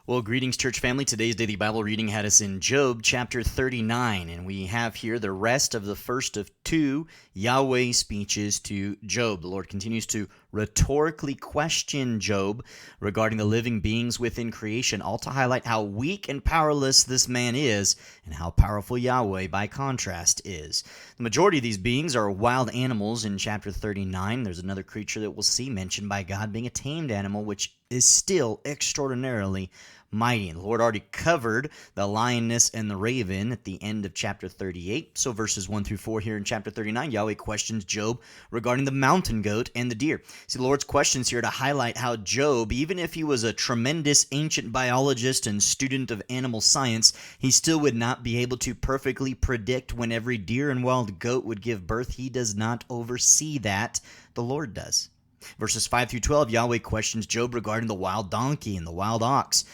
Well, greetings, church family. Today's daily Bible reading had us in Job chapter 39, and we have here the rest of the first of two Yahweh speeches to Job. The Lord continues to rhetorically question Job regarding the living beings within creation, all to highlight how weak and powerless this man is and how powerful Yahweh, by contrast, is. The majority of these beings are wild animals in chapter 39. There's another creature that we'll see mentioned by God being a tamed animal, which is still extraordinarily mighty. And the Lord already covered the lioness and the raven at the end of chapter 38. So verses 1 through 4 here in chapter 39, Yahweh questions Job regarding the mountain goat and the deer. See, the Lord's questions here to highlight how Job, even if he was a tremendous ancient biologist and student of animal science, he still would not be able to perfectly predict when every deer and wild goat would give birth. He does not oversee that. The Lord does. Verses 5 through 12, Yahweh questions Job regarding the wild donkey and the wild ox.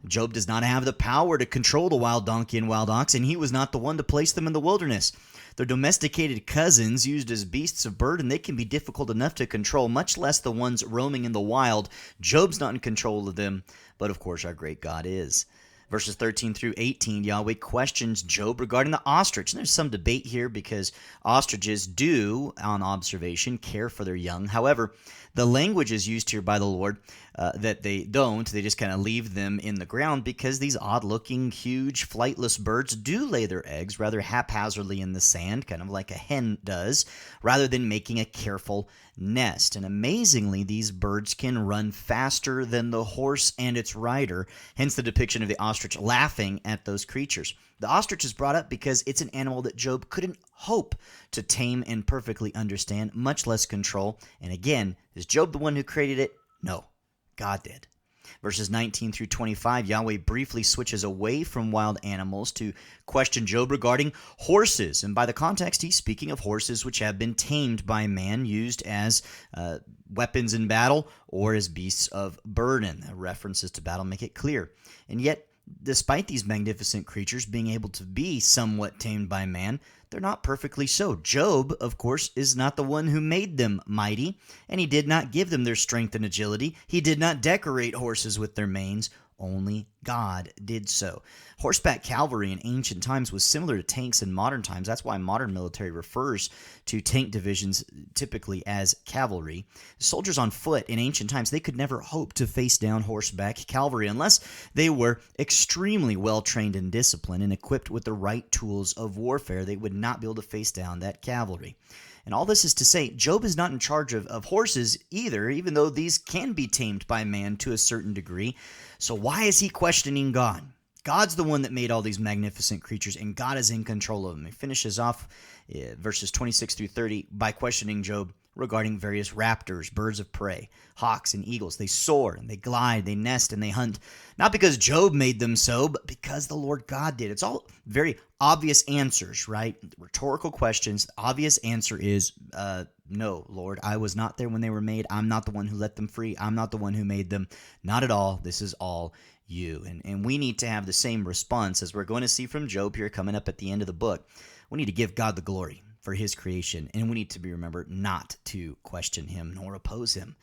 Job does not have the power to control the wild donkey and wild ox, and he was not the one to place them in the wilderness. They're domesticated cousins used as beasts of burden. They can be difficult enough to control, much less the ones roaming in the wild. Job's not in control of them, but of course our great God is. Verses 13 through 18, Yahweh questions Job regarding the ostrich. And there's some debate here because ostriches do, on observation, care for their young. However, the language is used here by the Lord that they don't. They just kind of leave them in the ground because these odd-looking, huge, flightless birds do lay their eggs rather haphazardly in the sand, kind of like a hen does, rather than making a careful nest. And amazingly, these birds can run faster than the horse and its rider, hence the depiction of the ostrich laughing at those creatures. The ostrich is brought up because it's an animal that Job couldn't hope to tame and perfectly understand, much less control. And again, is Job the one who created it? No, God did. Verses 19 through 25, Yahweh briefly switches away from wild animals to question Job regarding horses. And by the context, he's speaking of horses which have been tamed by man, used as weapons in battle or as beasts of burden. References to battle make it clear. And yet, despite these magnificent creatures being able to be somewhat tamed by man, they're not perfectly so. Job, of course, is not the one who made them mighty, and he did not give them their strength and agility. He did not decorate horses with their manes. Only God did so. Horseback cavalry in ancient times was similar to tanks in modern times. That's why modern military refers to tank divisions typically as cavalry. Soldiers on foot in ancient times, they could never hope to face down horseback cavalry unless they were extremely well trained and disciplined and equipped with the right tools of warfare. They would not be able to face down that cavalry. And all this is to say, Job is not in charge of horses either, even though these can be tamed by man to a certain degree. So why is he questioning God? God's the one that made all these magnificent creatures, and God is in control of them. He finishes off verses 26 through 30 by questioning Job regarding various raptors, birds of prey, hawks and eagles. They soar and they glide, they nest and they hunt, not because Job made them so, but because the Lord God did. It's all very obvious answers, right? Rhetorical questions. The obvious answer is no, Lord, I was not there when they were made. I'm not the one who let them free. I'm not the one who made them. Not at all. This is all you. And we need to have the same response as we're going to see from Job here coming up at the end of the book. We need to give God the glory for his creation, and we need to be remembered not to question him nor oppose him.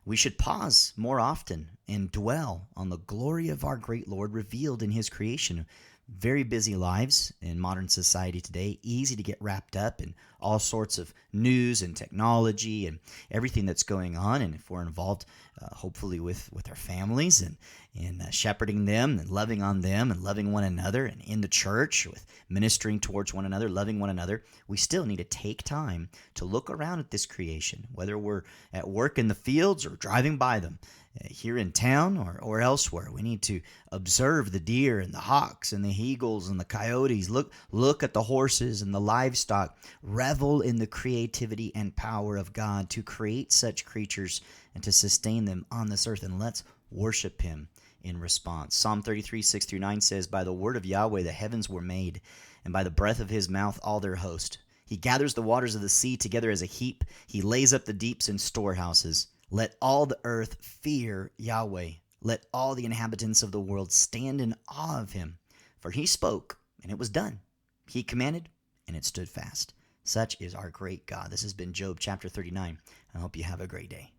We should pause more often and dwell on the glory of our great Lord revealed in his creation. Very busy lives in modern society today, easy to get wrapped up in all sorts of news and technology and everything that's going on. And if we're involved, hopefully with our families and shepherding them and loving on them and loving one another, and in the church with ministering towards one another, loving one another, we still need to take time to look around at this creation, whether we're at work in the fields or driving by them, here in town or elsewhere. We need to observe the deer and the hawks and the eagles and the coyotes. Look at the horses and the livestock. Revel in the creativity and power of God to create such creatures and to sustain them on this earth. And let's worship him in response. Psalm 33, 6 through 9 says, "By the word of Yahweh the heavens were made, and by the breath of his mouth all their host. He gathers the waters of the sea together as a heap. He lays up the deeps in storehouses. Let all the earth fear Yahweh. Let all the inhabitants of the world stand in awe of him. For he spoke, and it was done. He commanded, and it stood fast." Such is our great God. This has been Job chapter 39. I hope you have a great day.